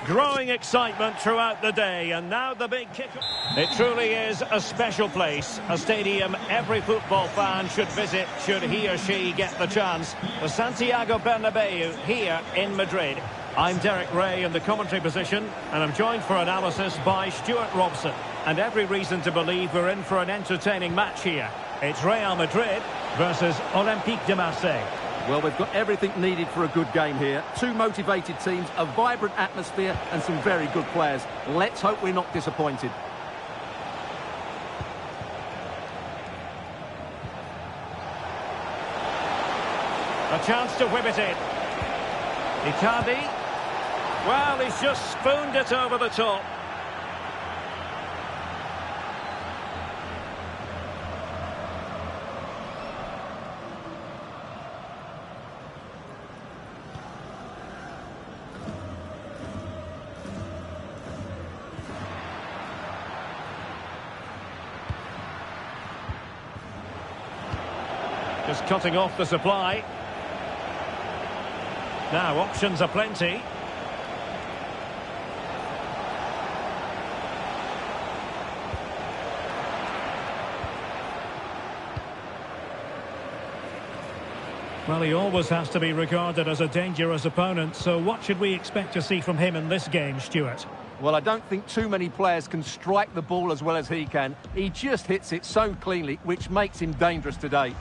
Growing excitement throughout the day, and now the big kick. It truly is a special place, a stadium every football fan should visit should he or she get the chance. The Santiago Bernabeu here in Madrid. I'm Derek Ray in the commentary position, and I'm joined for analysis by Stuart Robson. And every reason to believe we're in for an entertaining match here. It's Real Madrid versus Olympique de Marseille. Well, we've got everything needed for a good game here. Two motivated teams, a vibrant atmosphere and some very good players. Let's hope we're not disappointed. A chance to whip it in. Icardi. Well, he's just spooned it over the top. Just cutting off the supply. Now, options are plenty. Well, he always has to be regarded as a dangerous opponent, so what should we expect to see from him in this game, Stuart? Well, I don't think too many players can strike the ball as well as he can. He just hits it so cleanly, which makes him dangerous today.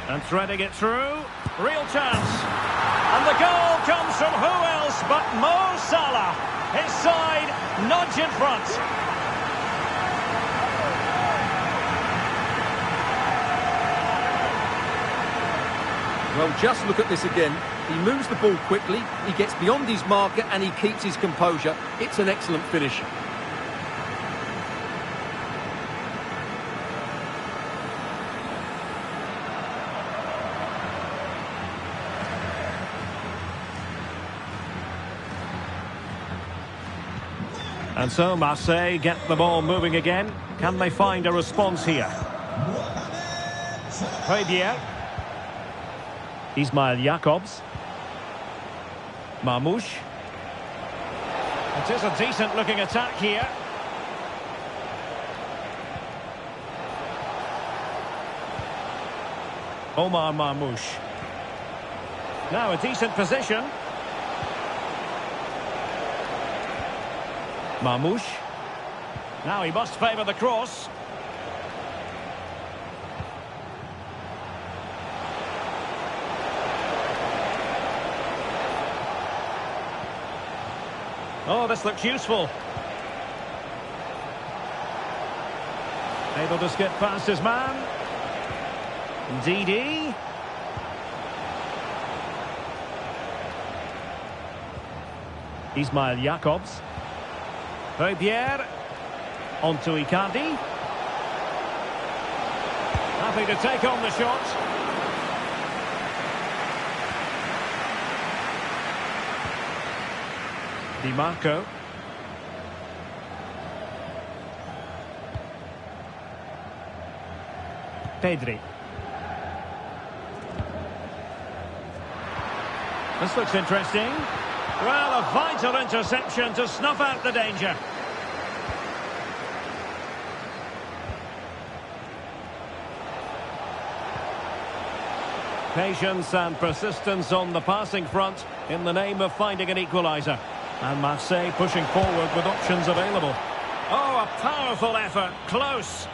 And threading it through, real chance. And the goal comes from who else but Mo Salah. His side nudge in front. Well, just look at this again. He moves the ball quickly, he gets beyond his marker and he keeps his composure. It's an excellent finish. And so Marseille get the ball moving again. Can they find a response here? Højbjerg. Ismail Jakobs. Marmoush. It is a decent looking attack here. Omar Marmoush. Now a decent position. Marmoush. Now he must favour the cross. Oh, this looks useful. Able to skip past his man. Didi. Ismail Jakobs. Højbjerg. On to Icardi. Happy to take on the shot. Di Marco. Pedri. This looks interesting. Well, a vital interception to snuff out the danger. Patience and persistence on the passing front in the name of finding an equaliser. And Marseille pushing forward with options available. Oh, a powerful effort. Close.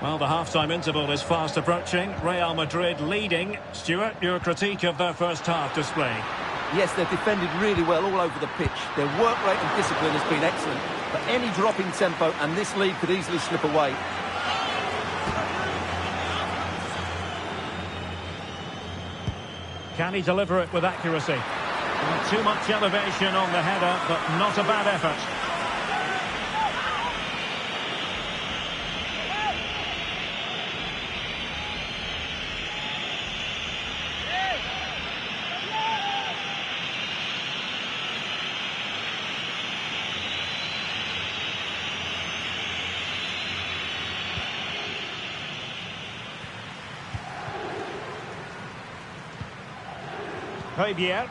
Well, the half-time interval is fast approaching. Real Madrid leading. Stuart, your critique of their first half display. Yes, they've defended really well all over the pitch. Their work rate and discipline has been excellent. But any drop in tempo and this lead could easily slip away. Can he deliver it with accuracy? Not too much elevation on the header, but not a bad effort. Heubier.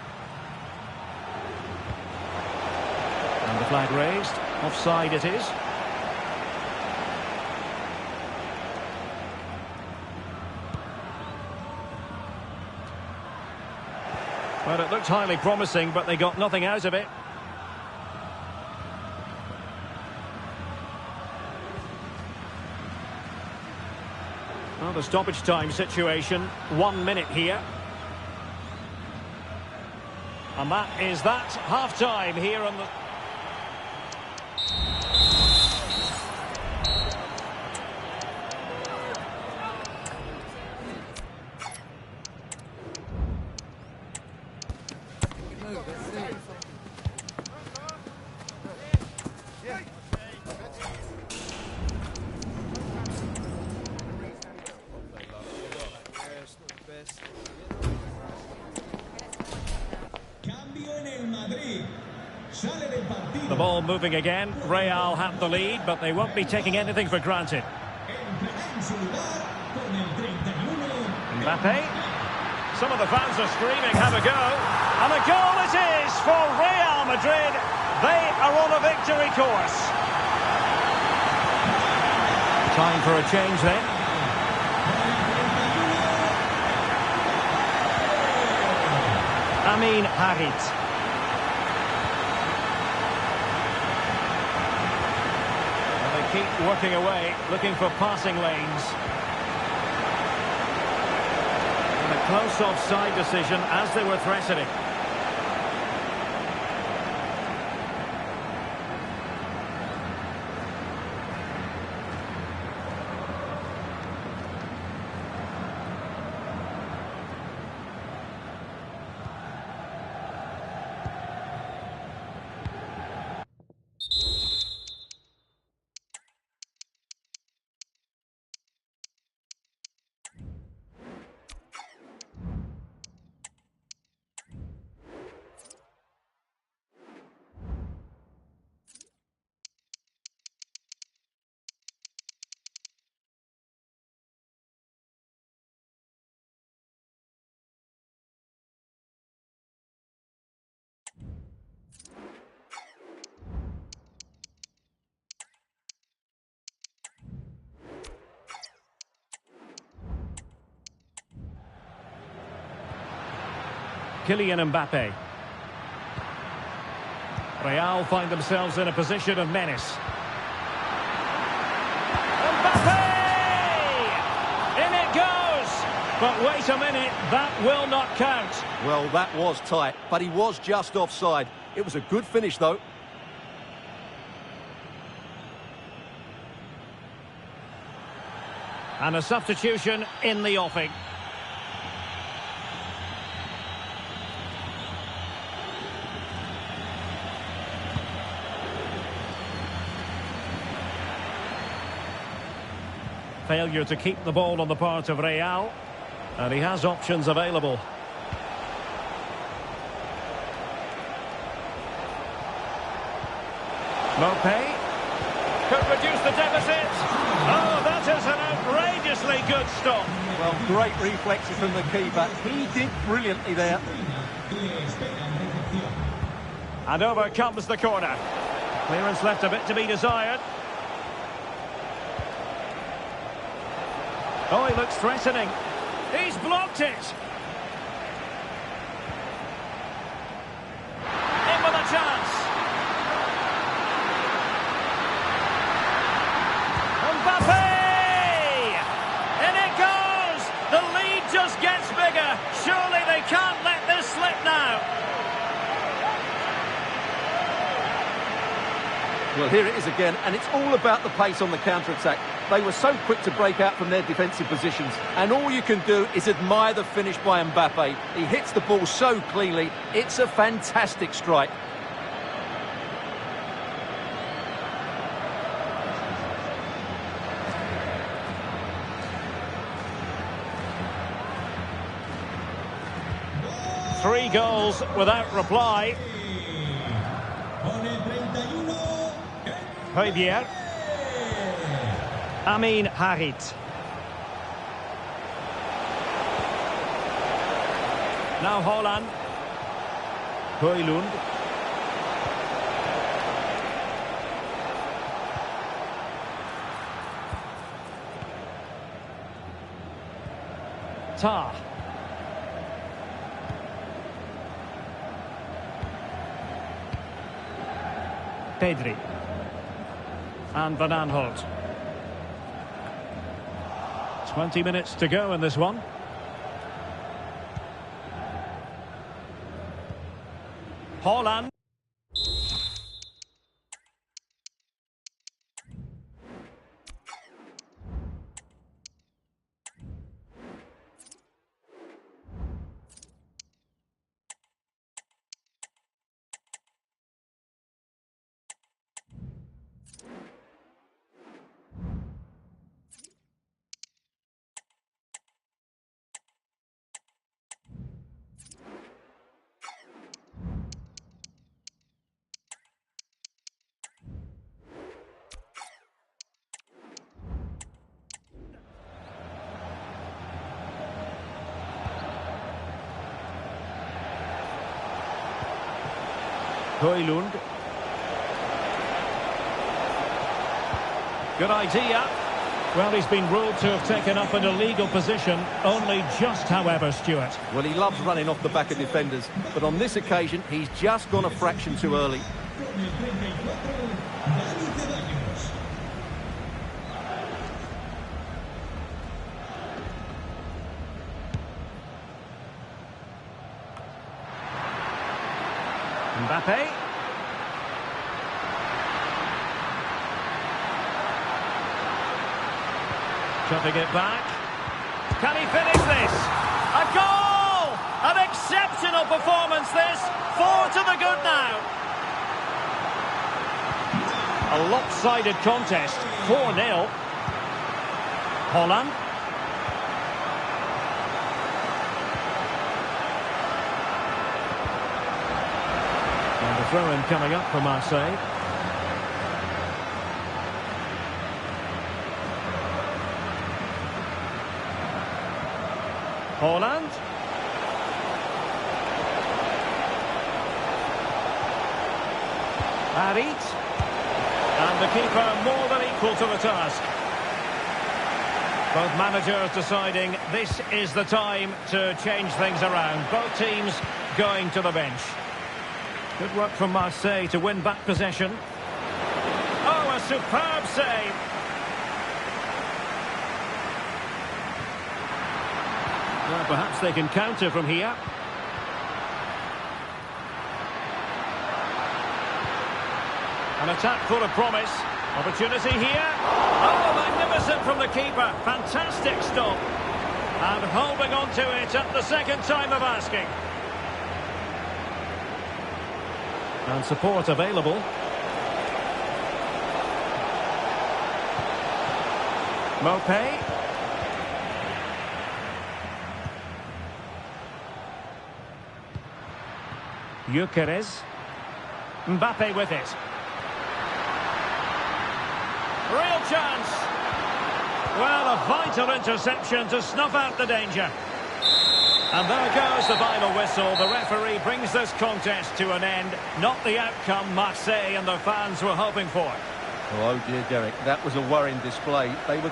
And the flag raised. Offside it is. Well, it looked highly promising, but they got nothing out of it. Well, the stoppage time situation, 1 minute here. And that is that. Half-time here on the... The ball moving again. Real have the lead, but they won't be taking anything for granted. Mbappe. Some of the fans are screaming, have a go. And a goal it is for Real Madrid. They are on a victory course. Time for a change then. Amin Harit. Keep working away, looking for passing lanes. And a close offside decision as they were threatening. Kylian Mbappe. Real find themselves in a position of menace. Mbappe! In it goes! But wait a minute, that will not count. Well, that was tight, but he was just offside. It was a good finish, though. And a substitution in the offing. Failure to keep the ball on the part of Real. And he has options available. Mbappe could reduce the deficit. Oh, that is an outrageously good stop. Well, great reflexes from the keeper. He did brilliantly there. And over comes the corner. Clearance left a bit to be desired. Oh, he looks threatening. He's blocked it. In with a chance. Mbappe! In it goes! The lead just gets bigger. Surely they can't let this slip now. Well, here it is again, and it's all about the pace on the counter-attack. They were so quick to break out from their defensive positions, and all you can do is admire the finish by Mbappe. He hits the ball so cleanly. It's a fantastic strike. Three goals without reply. Heubier. Amin Harit. Now Holland. Højlund. Tar. Pedri. And Van Aanholt. 20 minutes to go in this one. Haaland. Højlund. Good idea. Well, he's been ruled to have taken up an illegal position, only just, however, Stuart. Well, he loves running off the back of defenders, but on this occasion, he's just gone a fraction too early. Mbappe. Cutting it back. Can he finish this? A goal! An exceptional performance this. 4 to the good now. A lopsided contest. 4-0. Haaland. And the throw-in coming up for Marseille. Haaland. Harit. And the keeper more than equal to the task. Both managers deciding this is the time to change things around. Both teams going to the bench. Good work from Marseille to win back possession. Oh, a superb save. Well, perhaps they can counter from here. An attack full of promise. Opportunity here. Oh, magnificent from the keeper. Fantastic stop. And holding on to it at the second time of asking. And support available. Mopé. Gyökeres. Mbappe with it. Real chance. Well, a vital interception to snuff out the danger. And there goes the final whistle. The referee brings this contest to an end. Not the outcome Marseille and their fans were hoping for. Oh dear, Derek, that was a worrying display. They were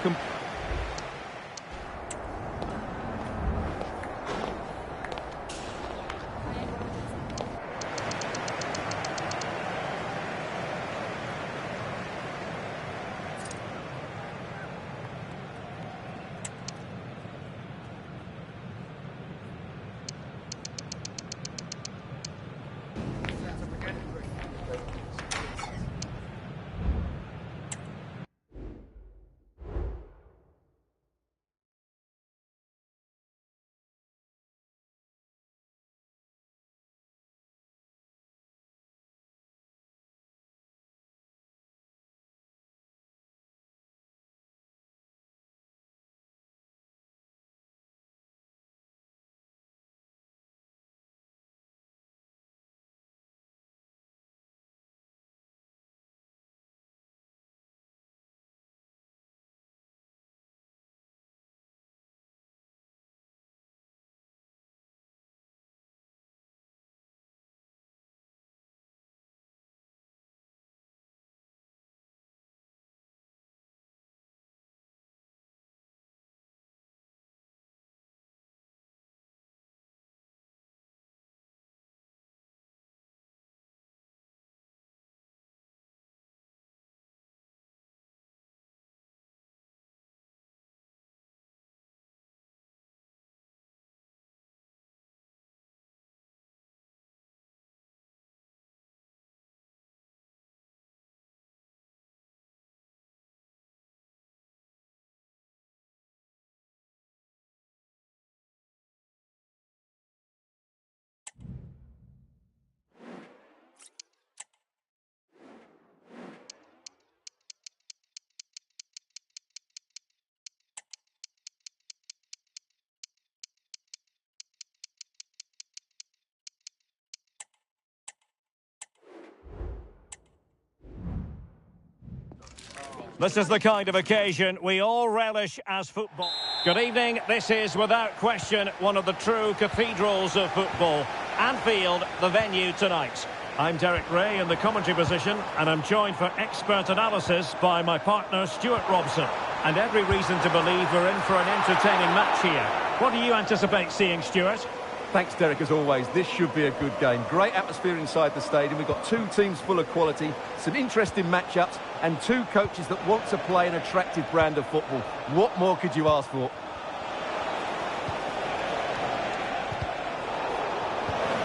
This is the kind of occasion we all relish as football. Good evening. This is, without question, one of the true cathedrals of football. Anfield, the venue tonight. I'm Derek Ray in the commentary position, and I'm joined for expert analysis by my partner, Stuart Robson. And every reason to believe we're in for an entertaining match here. What do you anticipate seeing, Stuart? Thanks, Derek, as always. This should be a good game. Great atmosphere inside the stadium. We've got two teams full of quality, some interesting matchups, and two coaches that want to play an attractive brand of football. What more could you ask for?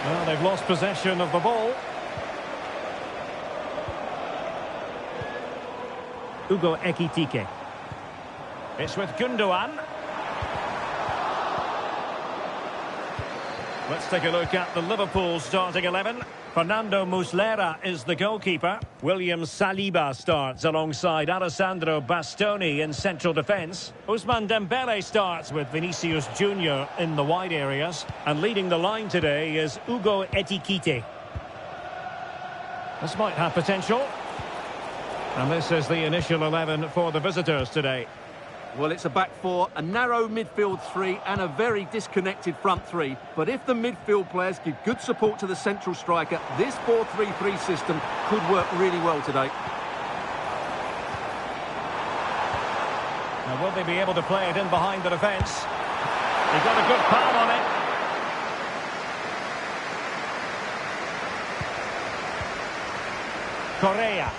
Well, they've lost possession of the ball. Ugo Ekitike. It's with Gundogan. Let's take a look at the Liverpool starting 11. Fernando Muslera is the goalkeeper. William Saliba starts alongside Alessandro Bastoni in central defence. Ousmane Dembele starts with Vinicius Junior in the wide areas. And leading the line today is Ugo Ekitike. This might have potential. And this is the initial 11 for the visitors today. Well, it's a back four, a narrow midfield three and a very disconnected front three. But if the midfield players give good support to the central striker, this 4-3-3 system could work really well today. Now, will they be able to play it in behind the defence? He got a good palm on it. Correa.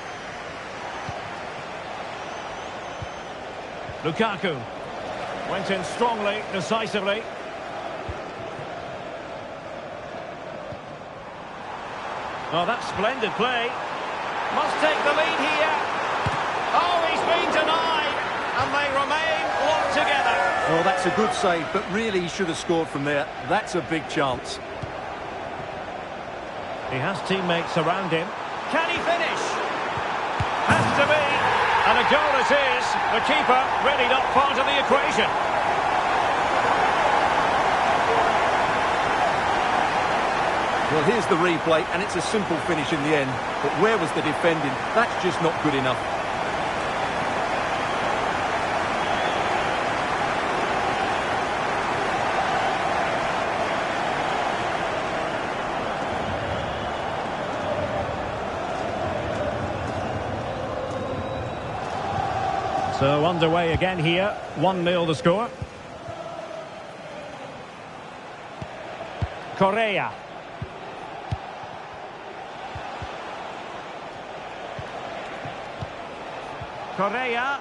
Lukaku went in strongly, decisively. Oh, that's splendid play. Must take the lead here. Oh, he's been denied, and they remain locked together. Well, that's a good save, but really he should have scored from there. That's a big chance. He has teammates around him. Can he finish? Has to be. And a goal it is. The keeper really not part of the equation. Well, here's the replay, and it's a simple finish in the end. But where was the defending? That's just not good enough. So underway again here. 1-0 the score. Correa. Correa.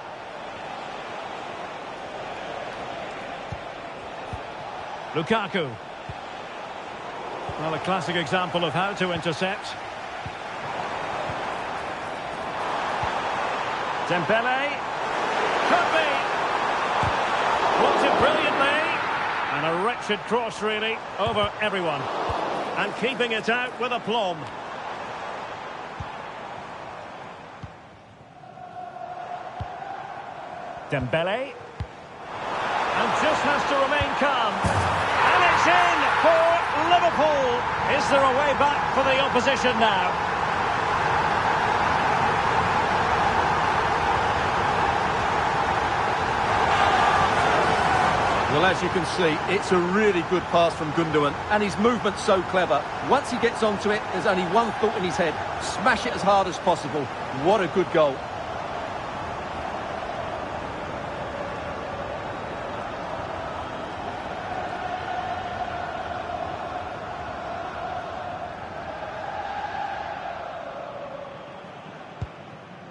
Lukaku. Well, a classic example of how to intercept. Dembele. Could be. Blocked it brilliantly. And a wretched cross, really, over everyone. And keeping it out with aplomb. Dembele. And just has to remain calm. And it's in for Liverpool. Is there a way back for the opposition now? Well, as you can see, it's a really good pass from Gundogan, and his movement's so clever. Once he gets onto it, there's only one thought in his head: smash it as hard as possible. What a good goal.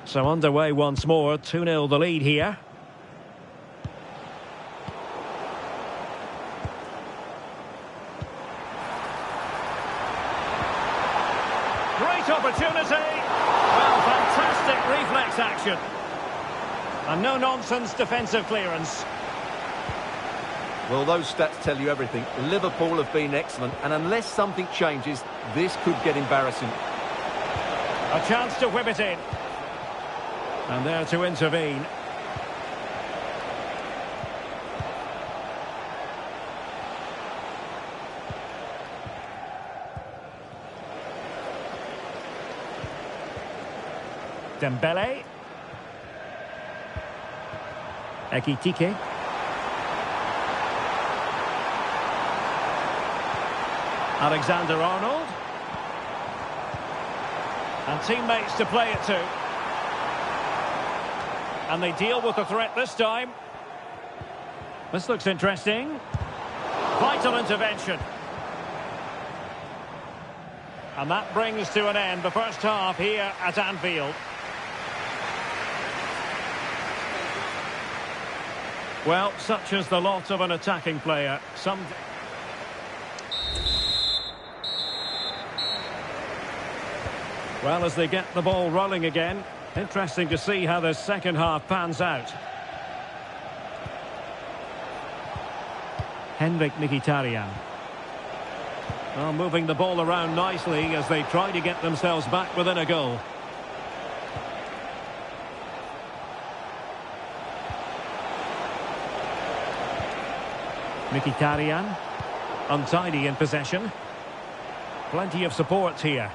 So underway once more, 2-0 the lead here. Great opportunity. Well, fantastic reflex action. And no-nonsense defensive clearance. Well, those stats tell you everything. Liverpool have been excellent, and unless something changes, this could get embarrassing. A chance to whip it in. And there to intervene. Dembele. Ekitike. Alexander-Arnold. And teammates to play it to. And they deal with the threat this time. This looks interesting. Vital intervention. And that brings to an end the first half here at Anfield. Well, such is the lot of an attacking player. Well, as they get the ball rolling again, interesting to see how the second half pans out. Henrik Mkhitaryan. Well, moving the ball around nicely as they try to get themselves back within a goal. Mkhitaryan, untidy in possession. Plenty of support here.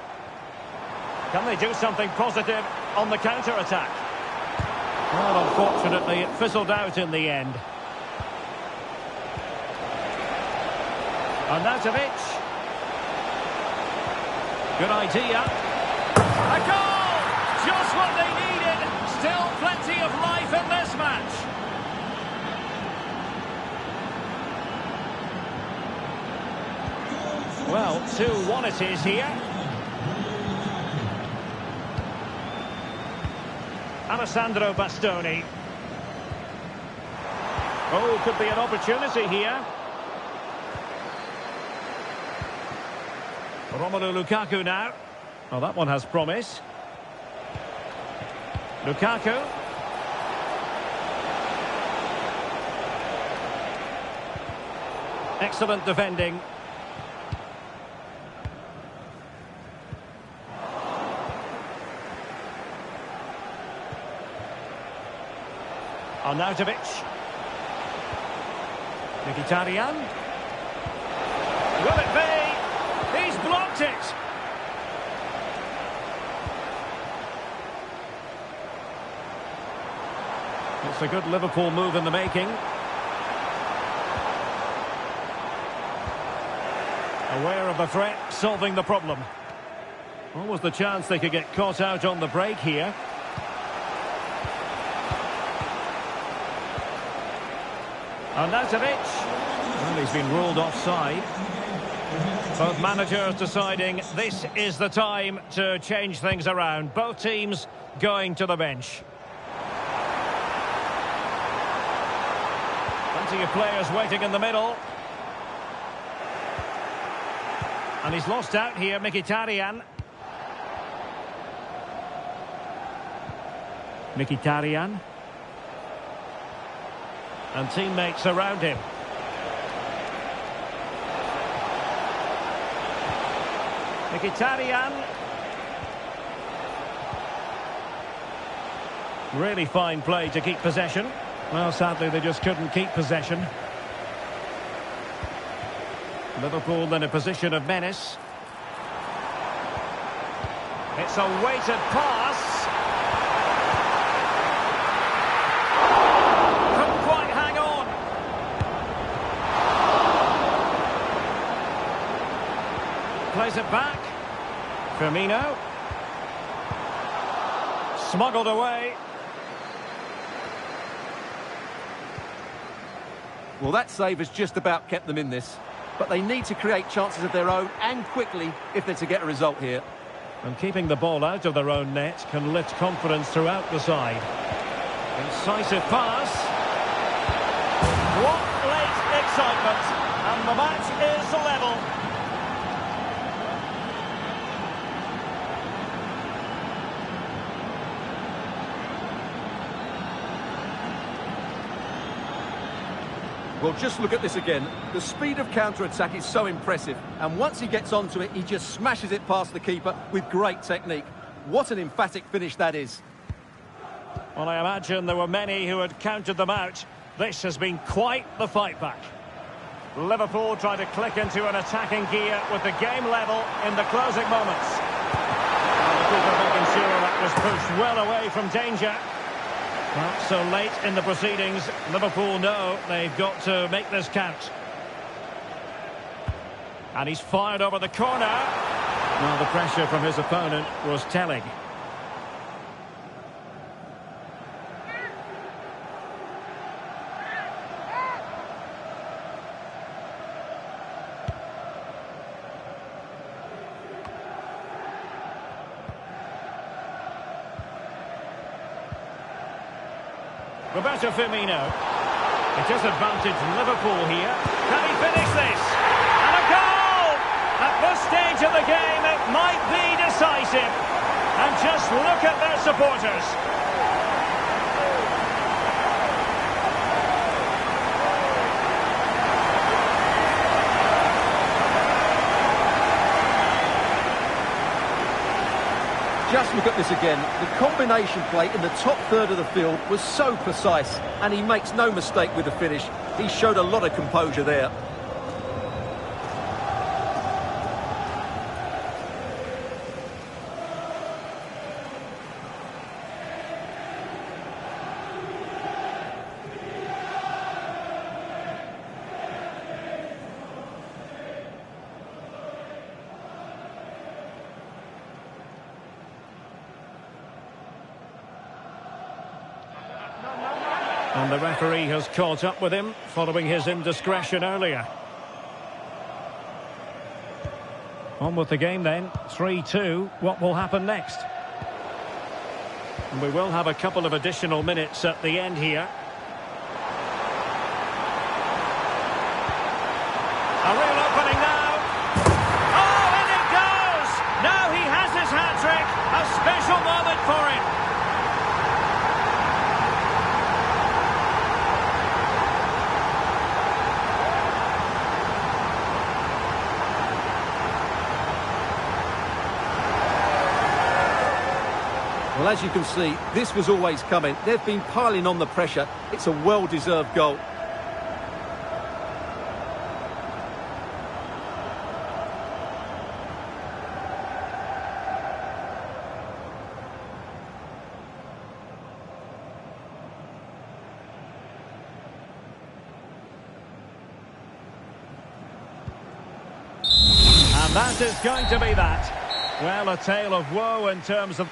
Can they do something positive on the counter-attack? Well, unfortunately, it fizzled out in the end. Arnautovic. Good idea. A goal! Just what they needed. Still plenty of life in this match. Well, 2-1 it is here. Alessandro Bastoni. Oh, could be an opportunity here. Romelu Lukaku now. Oh, that one has promise. Lukaku. Excellent defending. Arnautovic. Mkhitaryan. Will it be? He's blocked it. It's a good Liverpool move in the making. Aware of the threat, solving the problem. What was the chance they could get caught out on the break here? Arnautovic. Well, he's been ruled offside. Both managers deciding this is the time to change things around. Both teams going to the bench. Plenty of players waiting in the middle. And he's lost out here, Mkhitaryan. Mkhitaryan. And teammates around him. Mkhitaryan. Really fine play to keep possession. Well, sadly, they just couldn't keep possession. Liverpool in a position of menace. It's a weighted pass. Couldn't quite hang on. Plays it back. Firmino. Smuggled away. Well, that save has just about kept them in this. But they need to create chances of their own, and quickly, if they're to get a result here. And keeping the ball out of their own net can lift confidence throughout the side. Incisive pass. What late excitement. And the match is level. Well, just look at this again. The speed of counter-attack is so impressive. And once he gets onto it, he just smashes it past the keeper with great technique. What an emphatic finish that is. Well, I imagine there were many who had counted them out. This has been quite the fight back. Liverpool trying to click into an attacking gear with the game level in the closing moments. And the keeper making sure that was pushed well away from danger. Well, so late in the proceedings, Liverpool know they've got to make this count. And he's fired over the corner. Well, the pressure from his opponent was telling. Roberto Firmino. It is advantage Liverpool here. Can he finish this? And a goal! At this stage of the game, it might be decisive. And just look at their supporters. Just look at this again. The combination play in the top third of the field was so precise, and he makes no mistake with the finish. He showed a lot of composure there. And the referee has caught up with him following his indiscretion earlier. On with the game then, 3-2. What will happen next? And we will have a couple of additional minutes at the end here. A real opening now. Oh, and it goes! Now he has his hat-trick. A special moment for him. Well, as you can see, this was always coming. They've been piling on the pressure. It's a well-deserved goal. And that is going to be that. Well, a tale of woe in terms of...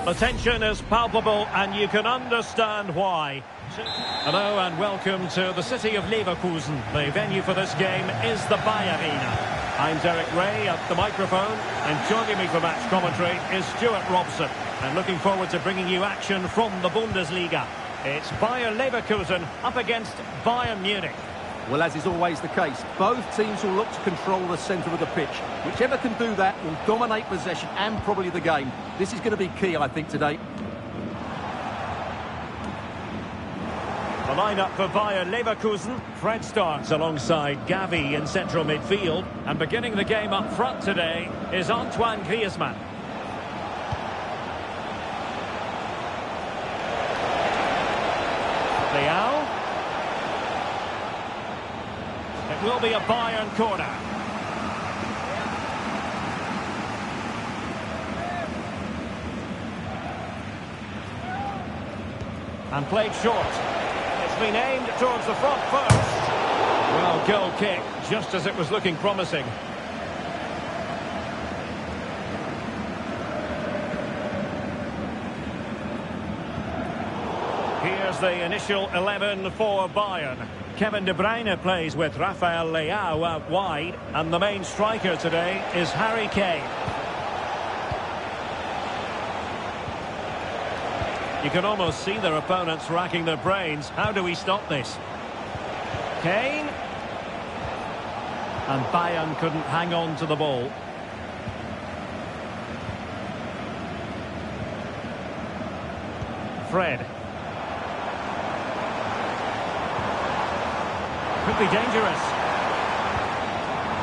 The tension is palpable and you can understand why. Hello and welcome to the city of Leverkusen. The venue for this game is the Bayer Arena. I'm Derek Ray at the microphone, and joining me for match commentary is Stuart Robson. And looking forward to bringing you action from the Bundesliga. It's Bayer Leverkusen up against Bayern Munich. Well, as is always the case, both teams will look to control the centre of the pitch. Whichever can do that will dominate possession and probably the game. This is going to be key, I think, today. The lineup for Bayer Leverkusen. Fred starts alongside Gavi in central midfield. And beginning the game up front today is Antoine Griezmann. Leao. It will be a Bayern corner. And played short. It's been aimed towards the front first. Well, goal kick, just as it was looking promising. Here's the initial 11 for Bayern. Kevin De Bruyne plays with Rafael Leao out wide, and the main striker today is Harry Kane. You can almost see their opponents racking their brains. How do we stop this? Kane. And Bayern couldn't hang on to the ball. Fred. Could be dangerous.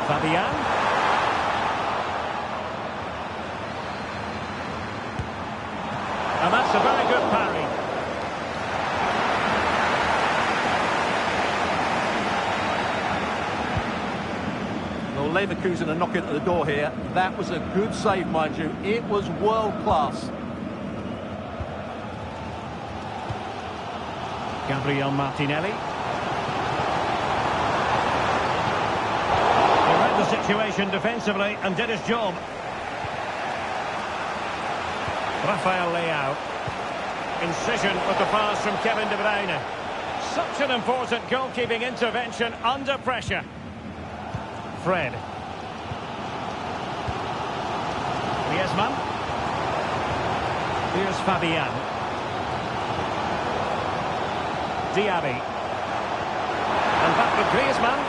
Fabian. And that's a very good parry. Well, Leverkusen are knocking at the door here. That was a good save, mind you. It was world class. Gabriel Martinelli. He read the situation defensively and did his job. Rafael Leao. Incision with the pass from Kevin De Bruyne. Such an important goalkeeping intervention under pressure. Fred. Griezmann. Here's Fabian. Diaby. And back with Griezmann.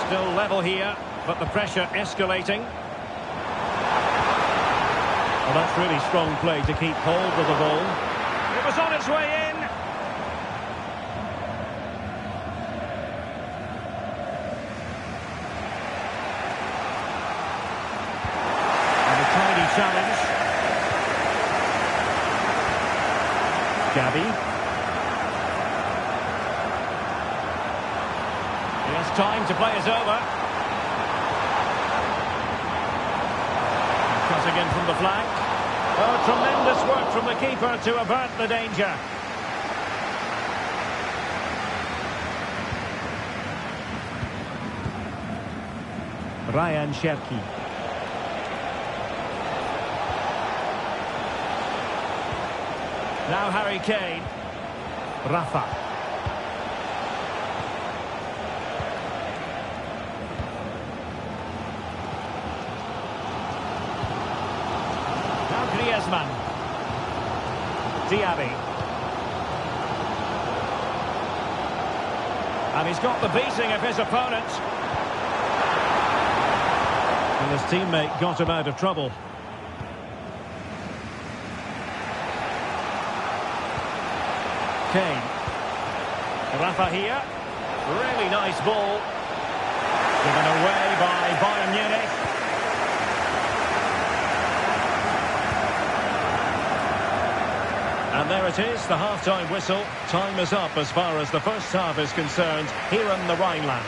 Still level here, but the pressure escalating. Well, that's really strong play to keep hold of the ball. It was on its way in. And a tidy challenge. Gavi. He has time to play us over. Cutting in from the flank. Oh, tremendous work from the keeper to avert the danger. Ryan Cherki. Now Harry Kane. Rafa. Griezmann. Diaby. And he's got the beating of his opponent. And his teammate got him out of trouble. Kane. Rafa here. Really nice ball. Given away by Bayern Munich. And there it is, the half-time whistle. Time is up as far as the first half is concerned here in the Rhineland.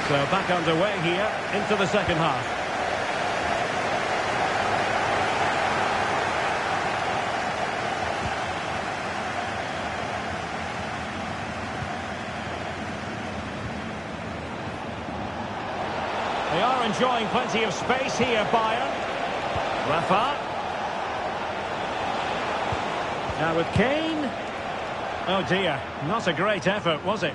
So back underway here into the second half. They are enjoying plenty of space here, Bayern. Rafa. Now with Kane. Oh dear, not a great effort, was it?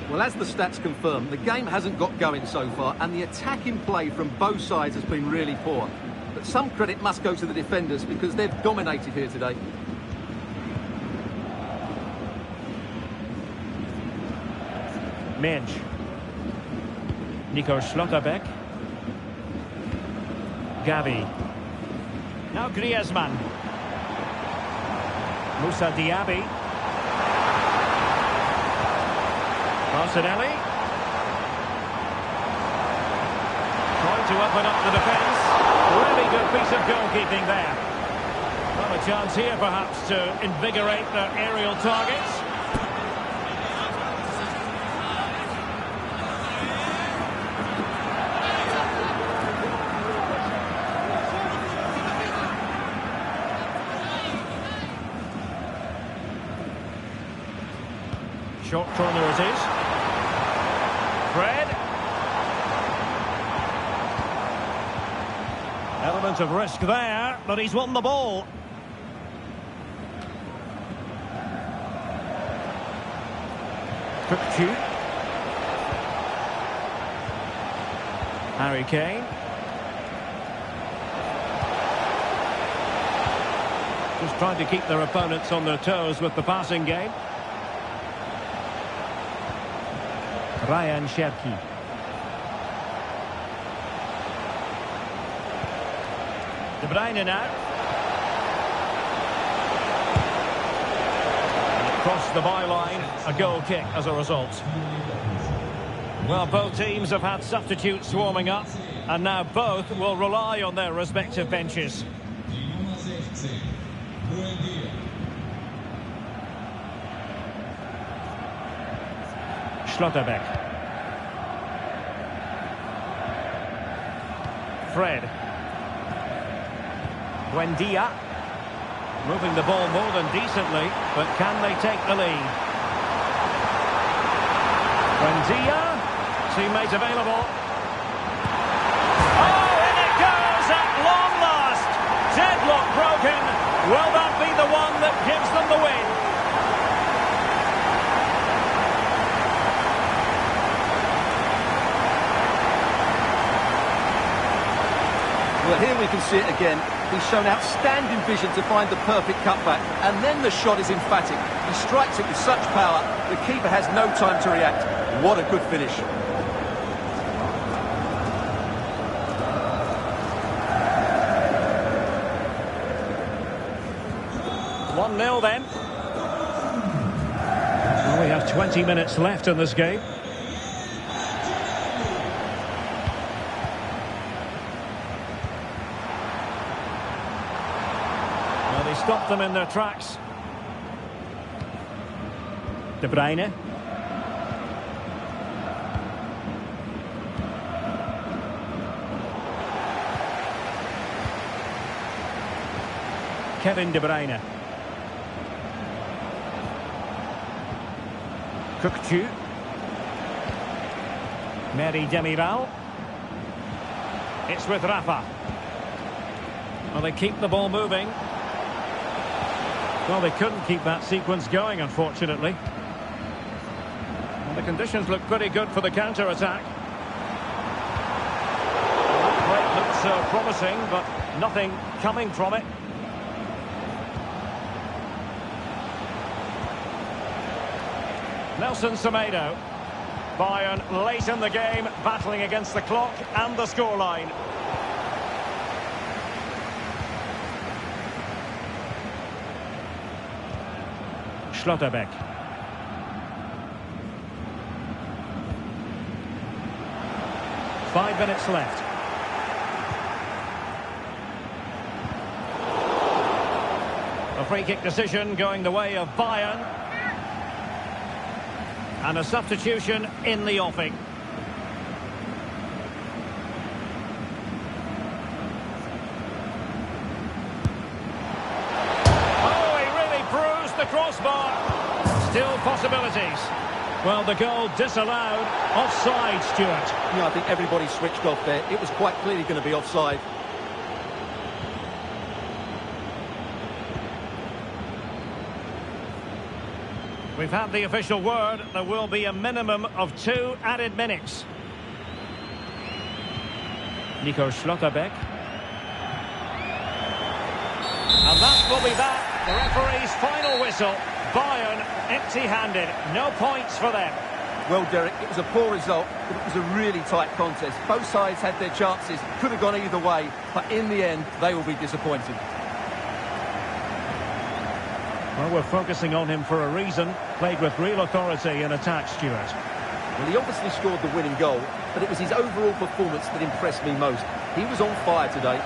Well, as the stats confirm, the game hasn't got going so far, and the attacking play from both sides has been really poor. But some credit must go to the defenders because they've dominated here today. Midge. Nico Schlotterbeck. Gavi. Now Griezmann. Moussa Diaby. Martinelli. Trying to open up the defence. Really good piece of goalkeeping there. Well, a chance here perhaps to invigorate their aerial targets. Short corner it is. Fred. Element of risk there, but he's won the ball. Cookchu. Harry Kane. Just trying to keep their opponents on their toes with the passing game. Ryan Cherki. De Bruyne now. Across the byline, a goal kick as a result. Well, both teams have had substitutes warming up, and now both will rely on their respective benches. Schlotterbeck. Fred. Buendia. Moving the ball more than decently, but can they take the lead? Buendia. Teammate available. Oh, in it goes at long last. Deadlock broken. Will that be the one that gives them the win? Well, here we can see it again. He's shown outstanding vision to find the perfect cutback, and then the shot is emphatic. He strikes it with such power, the keeper has no time to react. What a good finish. 1-0 then. Well, we have 20 minutes left in this game. Well, they stopped them in their tracks. De Bruyne. Kevin De Bruyne. Cookchu. Mary Demiral. It's with Rafa. Well, they keep the ball moving. Well, they couldn't keep that sequence going, unfortunately. And the conditions look pretty good for the counter-attack. That play looks promising, but nothing coming from it. Nelson Semedo. Bayern late in the game, battling against the clock and the scoreline. Schlotterbeck. Five minutes left. A free kick decision going the way of Bayern. And a substitution in the offing. Oh, he really bruised the crossbar. Still possibilities. Well, the goal disallowed. Offside, Stuart. I think everybody switched off there. It was quite clearly going to be offside. We've had the official word. There will be a minimum of 2 added minutes. Nico Schlotterbeck. And that will be that. The referee's final whistle. Bayern empty-handed. No points for them. Well, Derek, it was a poor result, but it was a really tight contest. Both sides had their chances. Could have gone either way, but in the end, they will be disappointed. Well, we're focusing on him for a reason. Played with real authority in attack, Stuart. Well, he obviously scored the winning goal, but it was his overall performance that impressed me most. He was on fire today.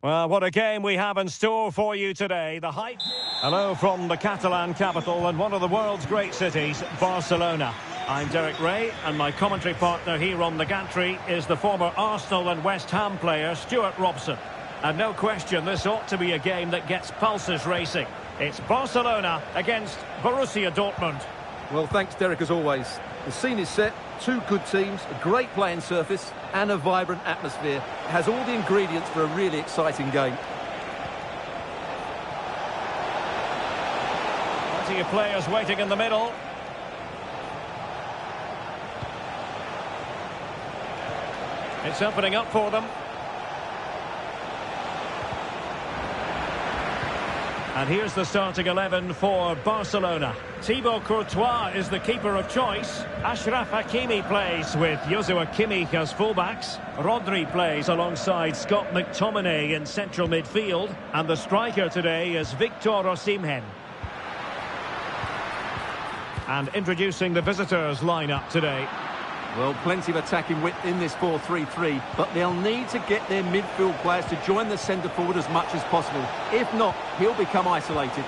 Well, what a game we have in store for you today. The hype. Hello from the Catalan capital and one of the world's great cities, Barcelona. I'm Derek Ray, and my commentary partner here on the gantry is the former Arsenal and West Ham player, Stuart Robson. And no question, this ought to be a game that gets pulses racing. It's Barcelona against Borussia Dortmund. Well, thanks, Derek, as always. The scene is set, 2 good teams, a great playing surface and a vibrant atmosphere. It has all the ingredients for a really exciting game. Plenty of players waiting in the middle. It's opening up for them. And here's the starting 11 for Barcelona. Thibaut Courtois is the keeper of choice. Achraf Hakimi plays with Joshua Kimmich as fullbacks. Rodri plays alongside Scott McTominay in central midfield. And the striker today is Victor Osimhen. And introducing the visitors lineup today. Well, plenty of attacking width in this 4-3-3, but they'll need to get their midfield players to join the centre forward as much as possible. If not, he'll become isolated.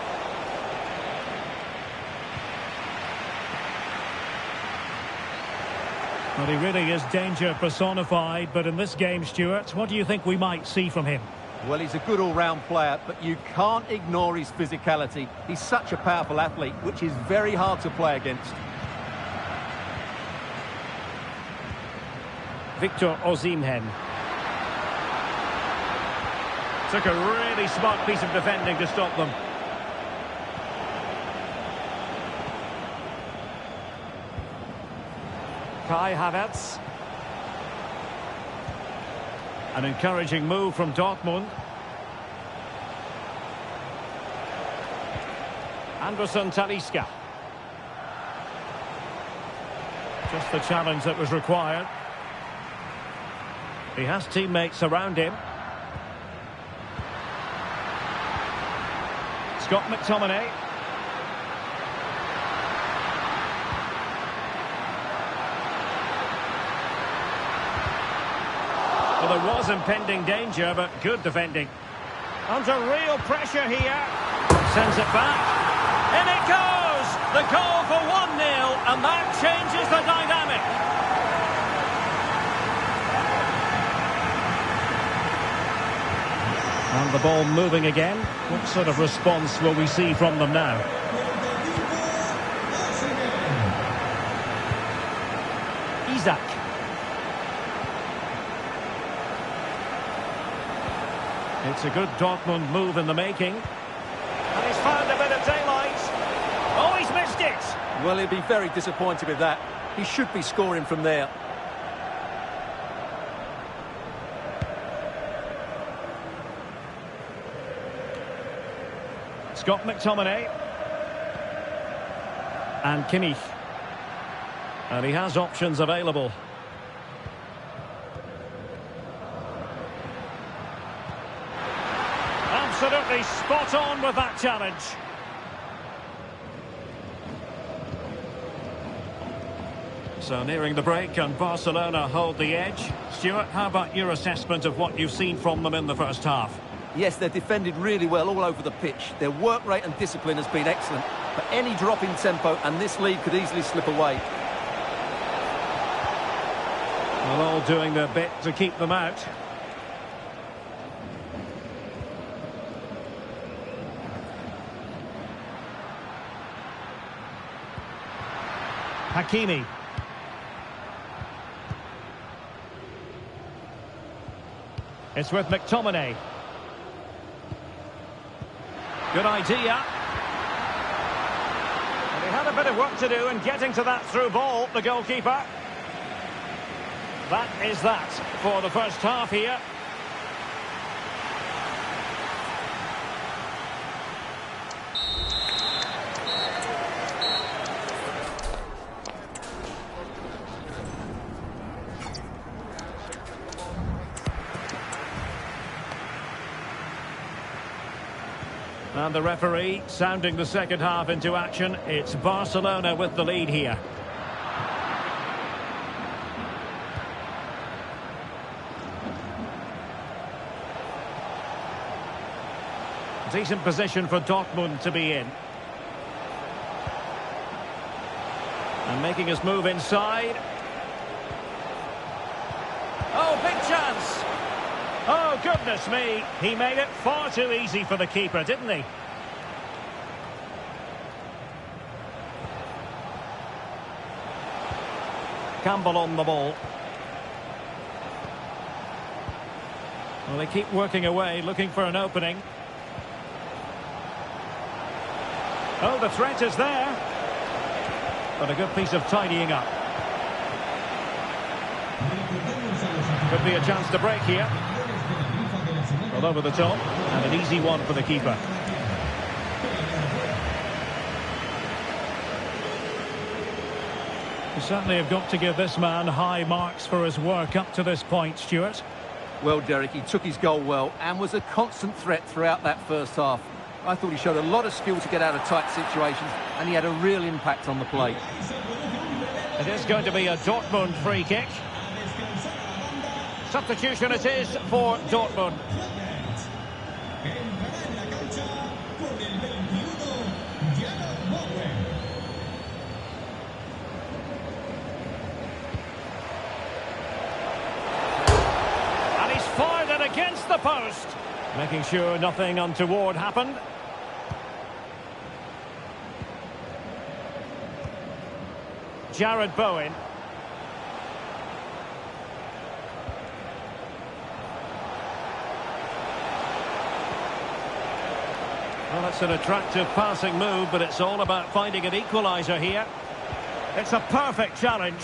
Well, he really is danger personified, but in this game, Stuart, what do you think we might see from him? Well, he's a good all-round player, but you can't ignore his physicality. He's such a powerful athlete, which is very hard to play against. Victor Osimhen. Took a really smart piece of defending to stop them. Kai Havertz. An encouraging move from Dortmund. Anderson Talisca. Just the challenge that was required. He has teammates around him. Scott McTominay. Well, there was impending danger, but good defending. Under real pressure here. Sends it back. In it goes! The goal for 1-0, and that changes the dynamic. And the ball moving again. What sort of response will we see from them now? Isak. It's a good Dortmund move in the making. And he's found a bit of daylight. Oh, he's missed it! Well, he'll be very disappointed with that. He should be scoring from there. Scott McTominay. And Kimmich. And he has options available. Absolutely spot on with that challenge. So nearing the break, and Barcelona hold the edge. Stuart, how about your assessment of what you've seen from them in the first half? Yes, they're defended really well all over the pitch. Their work rate and discipline has been excellent. But any drop in tempo and this lead could easily slip away. Well, all doing their bit to keep them out. Hakimi. It's with McTominay. Good idea. And he had a bit of work to do in getting to that through ball, the goalkeeper. That is that for the first half here. And the referee sounding the second half into action. It's Barcelona with the lead here. Decent position for Dortmund to be in. And making his move inside. Oh, big chance! Oh, goodness me. He made it far too easy for the keeper, didn't he? Campbell on the ball. Well, they keep working away, looking for an opening. Oh, the threat is there. But a good piece of tidying up. Could be a chance to break here. Well, over the top, and an easy one for the keeper. You certainly have got to give this man high marks for his work up to this point, Stuart. Well, Derek, he took his goal well and was a constant threat throughout that first half. I thought he showed a lot of skill to get out of tight situations, and he had a real impact on the play. It is going to be a Dortmund free kick. Substitution it is for Dortmund. And he's fired it against the post, making sure nothing untoward happened. Jared Bowen. Well, it's an attractive passing move, but it's all about finding an equaliser here. It's a perfect challenge.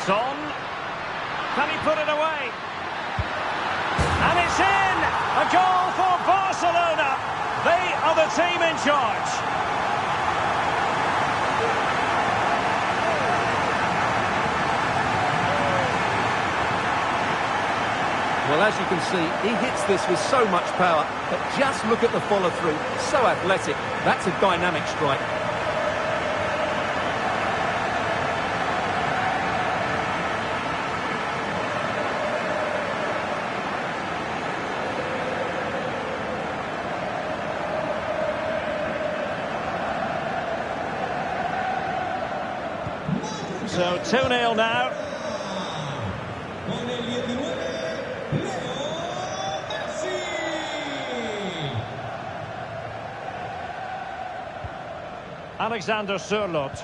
Son. Can he put it away? And it's in! A goal for Barcelona. They are the team in charge. Well, as you can see, he hits this with so much power, but just look at the follow-through. So athletic. That's a dynamic strike. So 2-0 now. Alexander Sørloth.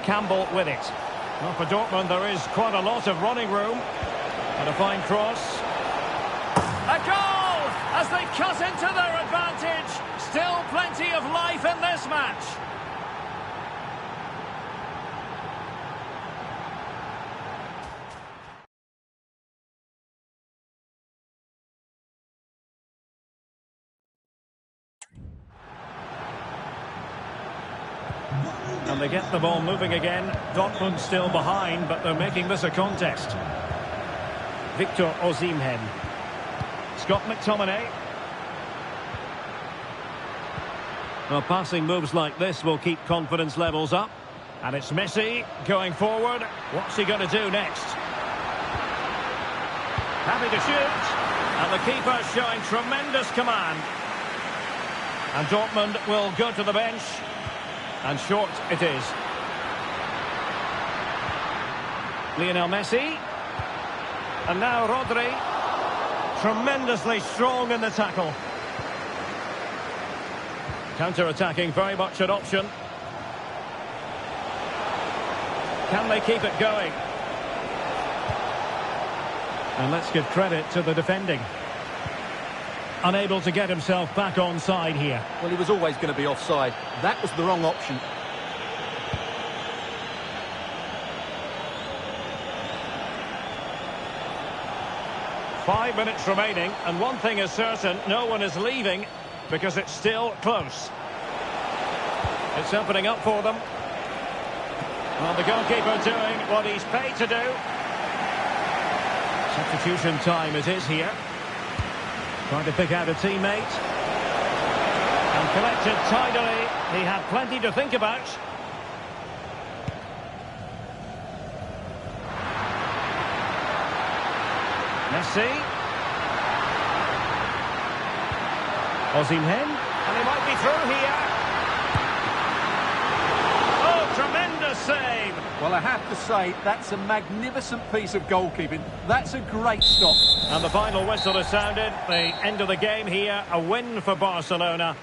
Campbell with it. Well, for Dortmund there is quite a lot of running room. And a fine cross. A goal! As they cut into their advantage. Still plenty of life in this match. And they get the ball moving again. Dortmund still behind, but they're making this a contest. Victor Osimhen. Scott McTominay. Well, passing moves like this will keep confidence levels up. And it's Messi going forward. What's he going to do next? Happy to shoot. And the keeper showing tremendous command. And Dortmund will go to the bench. And short it is. Lionel Messi. And now Rodri. Tremendously strong in the tackle. Counter-attacking, very much an option. Can they keep it going? And let's give credit to the defending. Unable to get himself back onside here. Well, he was always going to be offside. That was the wrong option. Five minutes remaining, and one thing is certain, no one is leaving because it's still close. It's opening up for them. Well, the goalkeeper doing what he's paid to do. Substitution time it is here. Trying to pick out a teammate. And collected tidily. He had plenty to think about. Messi. Osimhen. And he might be through here. Oh, tremendous save. Well, I have to say, that's a magnificent piece of goalkeeping. That's a great stop. And the final whistle has sounded. The end of the game here, a win for Barcelona.